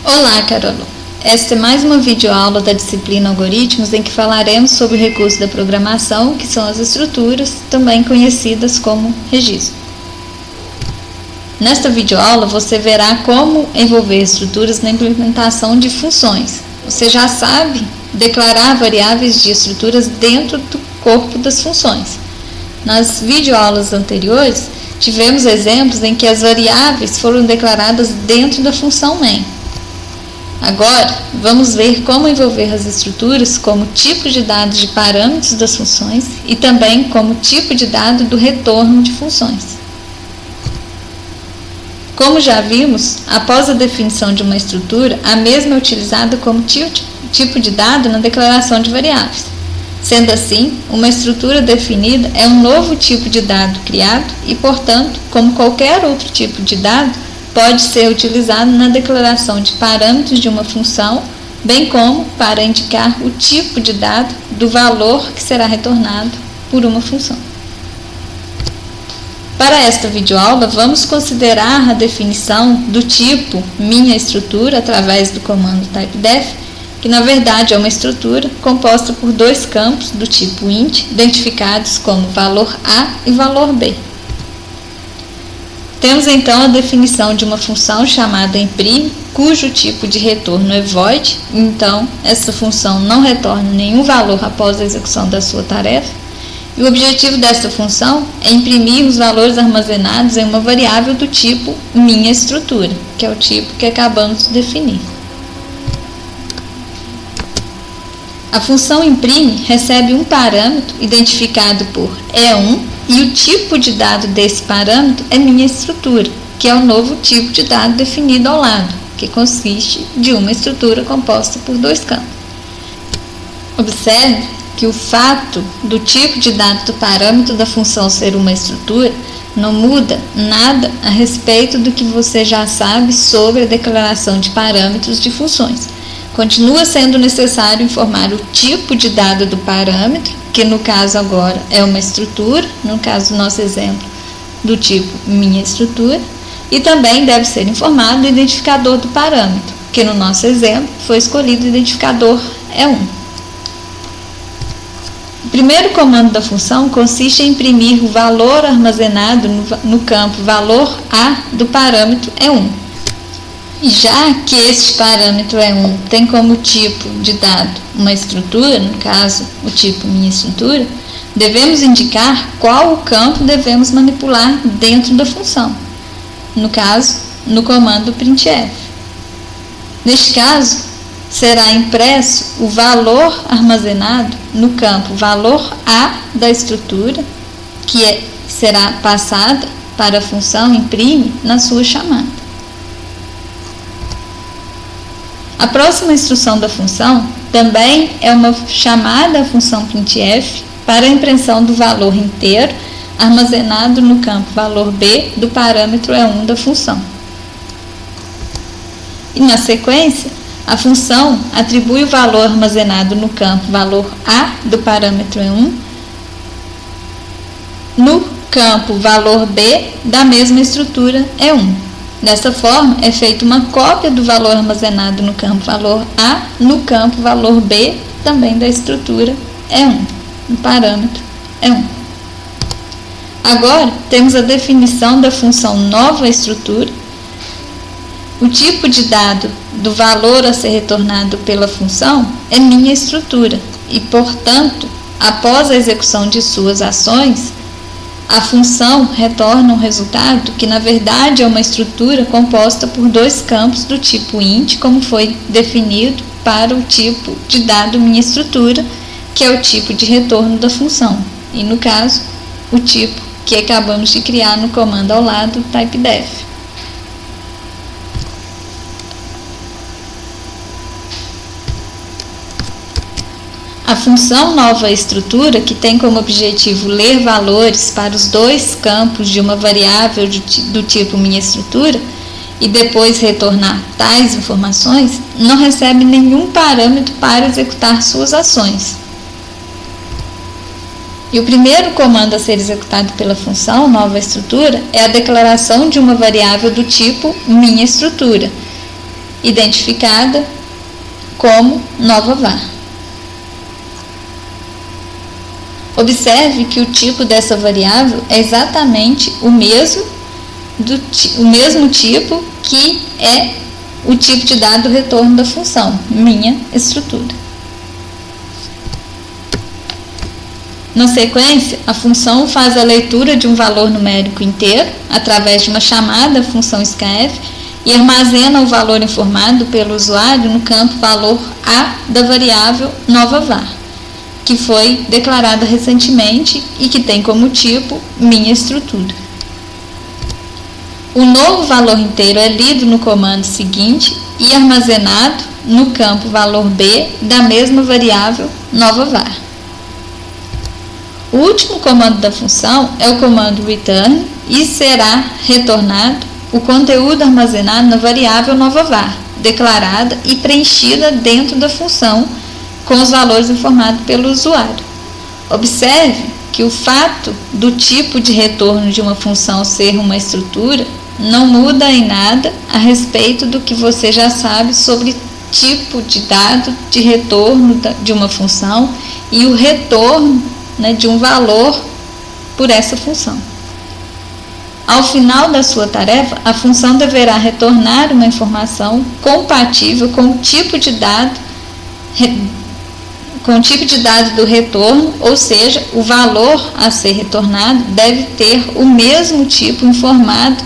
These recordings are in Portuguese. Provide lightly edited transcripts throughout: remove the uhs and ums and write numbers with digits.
Olá, Carol! Esta é mais uma videoaula da disciplina Algoritmos em que falaremos sobre o recurso da programação, que são as estruturas, também conhecidas como registro. Nesta videoaula você verá como envolver estruturas na implementação de funções. Você já sabe declarar variáveis de estruturas dentro do corpo das funções. Nas videoaulas anteriores, tivemos exemplos em que as variáveis foram declaradas dentro da função main. Agora, vamos ver como envolver as estruturas como tipo de dado de parâmetros das funções e também como tipo de dado do retorno de funções. Como já vimos, após a definição de uma estrutura, a mesma é utilizada como tipo de dado na declaração de variáveis. Sendo assim, uma estrutura definida é um novo tipo de dado criado e, portanto, como qualquer outro tipo de dado, pode ser utilizado na declaração de parâmetros de uma função, bem como para indicar o tipo de dado do valor que será retornado por uma função. Para esta videoaula, vamos considerar a definição do tipo minha estrutura através do comando typedef, que na verdade é uma estrutura composta por dois campos do tipo int, identificados como valor A e valor B. Temos então a definição de uma função chamada imprime, cujo tipo de retorno é void, então essa função não retorna nenhum valor após a execução da sua tarefa. E o objetivo dessa função é imprimir os valores armazenados em uma variável do tipo minha estrutura, que é o tipo que acabamos de definir. A função imprime recebe um parâmetro identificado por E1 e o tipo de dado desse parâmetro é minha estrutura, que é o novo tipo de dado definido ao lado, que consiste de uma estrutura composta por dois campos. Observe que o fato do tipo de dado do parâmetro da função ser uma estrutura não muda nada a respeito do que você já sabe sobre a declaração de parâmetros de funções. Continua sendo necessário informar o tipo de dado do parâmetro, que no caso agora é uma estrutura, no caso do nosso exemplo, do tipo minha estrutura, e também deve ser informado o identificador do parâmetro, que no nosso exemplo foi escolhido o identificador E1. O primeiro comando da função consiste em imprimir o valor armazenado no campo valor A do parâmetro E1. E já que este parâmetro E1 tem como tipo de dado uma estrutura, no caso o tipo minha estrutura, devemos indicar qual o campo devemos manipular dentro da função, no caso, no comando printf. Neste caso, será impresso o valor armazenado no campo valor A da estrutura, que será passada para a função imprime na sua chamada. A próxima instrução da função também é uma chamada à função printf para a impressão do valor inteiro armazenado no campo valor B do parâmetro E1 da função. E na sequência, a função atribui o valor armazenado no campo valor A do parâmetro E1 no campo valor B da mesma estrutura E1. Dessa forma, é feita uma cópia do valor armazenado no campo valor A no campo valor B, também da estrutura E1, no parâmetro E1. Agora, temos a definição da função nova estrutura. O tipo de dado do valor a ser retornado pela função é minha estrutura e, portanto, após a execução de suas ações, a função retorna um resultado que, na verdade, é uma estrutura composta por dois campos do tipo int, como foi definido para o tipo de dado minha estrutura, que é o tipo de retorno da função, e, no caso, o tipo que acabamos de criar no comando ao lado, typedef. A função nova estrutura, que tem como objetivo ler valores para os dois campos de uma variável do tipo minha estrutura e depois retornar tais informações, não recebe nenhum parâmetro para executar suas ações. E o primeiro comando a ser executado pela função nova estrutura é a declaração de uma variável do tipo minha estrutura. identificada como nova var. Observe que o tipo dessa variável é exatamente o mesmo tipo que é o tipo de dado do retorno da função, minha estrutura. Na sequência, a função faz a leitura de um valor numérico inteiro através de uma chamada função scanf e armazena o valor informado pelo usuário no campo valor A da variável nova var, que foi declarada recentemente e que tem como tipo minha estrutura. O novo valor inteiro é lido no comando seguinte e armazenado no campo valor B da mesma variável nova var. O último comando da função é o comando return e será retornado o conteúdo armazenado na variável nova var, declarada e preenchida dentro da função com os valores informados pelo usuário. Observe que o fato do tipo de retorno de uma função ser uma estrutura não muda em nada a respeito do que você já sabe sobre tipo de dado de retorno de uma função e o retorno de um valor por essa função. Ao final da sua tarefa, a função deverá retornar uma informação compatível com o tipo de dado do retorno, ou seja, o valor a ser retornado deve ter o mesmo tipo informado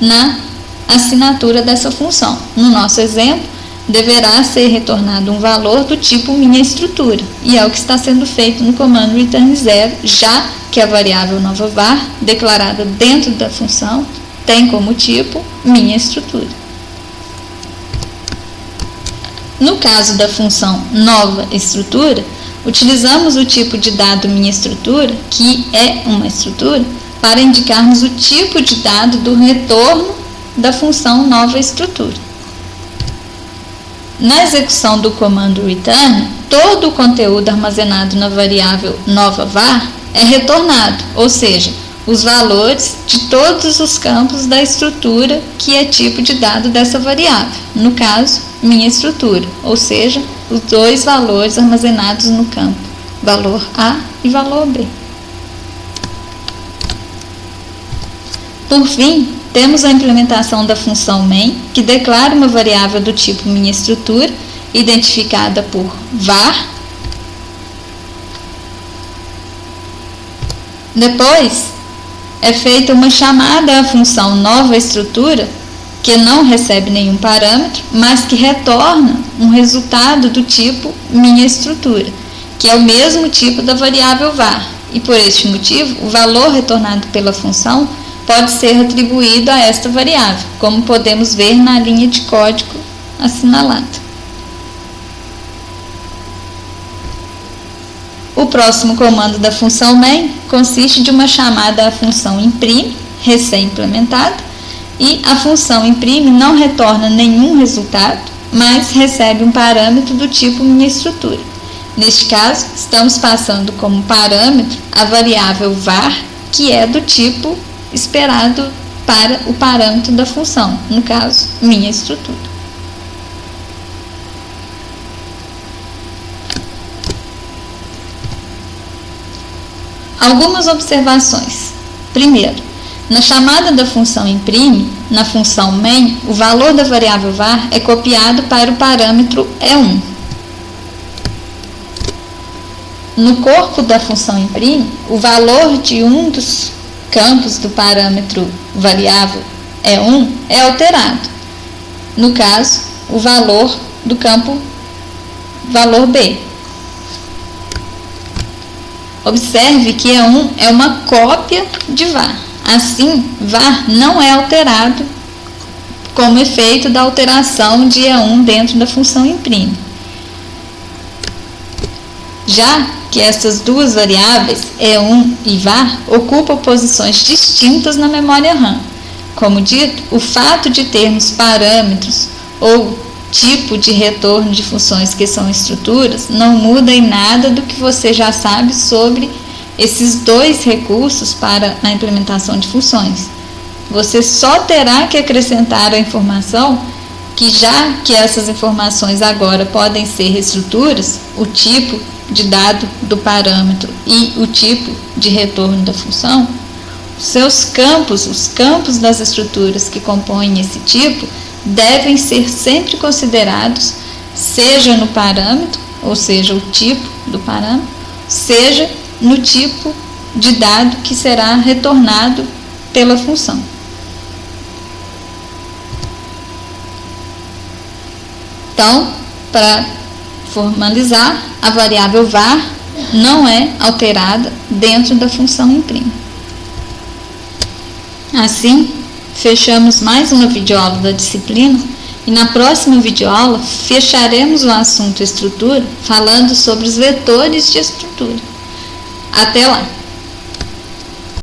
na assinatura dessa função. No nosso exemplo, deverá ser retornado um valor do tipo minha estrutura, e é o que está sendo feito no comando return 0, já que a variável nova var, declarada dentro da função, tem como tipo minha estrutura. No caso da função nova estrutura, utilizamos o tipo de dado minha estrutura, que é uma estrutura, para indicarmos o tipo de dado do retorno da função nova estrutura. Na execução do comando return, todo o conteúdo armazenado na variável nova var é retornado, ou seja, os valores de todos os campos da estrutura que é tipo de dado dessa variável, no caso, minha estrutura, ou seja, os dois valores armazenados no campo, valor A e valor B. Por fim, temos a implementação da função main, que declara uma variável do tipo minha estrutura, identificada por var. Depois, é feita uma chamada à função nova estrutura, que não recebe nenhum parâmetro, mas que retorna um resultado do tipo minha estrutura, que é o mesmo tipo da variável var, e por este motivo, o valor retornado pela função pode ser atribuído a esta variável, como podemos ver na linha de código assinalada. O próximo comando da função main consiste de uma chamada à função imprime, recém-implementada, e a função imprime não retorna nenhum resultado, mas recebe um parâmetro do tipo minha estrutura. Neste caso, estamos passando como parâmetro a variável var, que é do tipo esperado para o parâmetro da função, no caso, minha estrutura. Algumas observações. Primeiro, na chamada da função imprime, na função main, o valor da variável var é copiado para o parâmetro E1. No corpo da função imprime, o valor de um dos campos do parâmetro variável E1 é alterado. No caso, o valor do campo valor B. Observe que E1 é uma cópia de var. Assim, var não é alterado como efeito da alteração de E1 dentro da função imprime. Já que essas duas variáveis, E1 e var, ocupam posições distintas na memória RAM. Como dito, o fato de termos parâmetros ou tipo de retorno de funções que são estruturas não muda em nada do que você já sabe sobre esses dois recursos para a implementação de funções. Você só terá que acrescentar a informação que já que essas informações agora podem ser estruturas, o tipo de dado do parâmetro e o tipo de retorno da função, seus campos, os campos das estruturas que compõem esse tipo, devem ser sempre considerados, seja no parâmetro, ou seja, o tipo do parâmetro, seja no tipo de dado que será retornado pela função. Então, para formalizar, a variável var não é alterada dentro da função imprime. Assim, fechamos mais uma videoaula da disciplina e na próxima videoaula fecharemos o assunto estrutura falando sobre os vetores de estrutura. Até lá!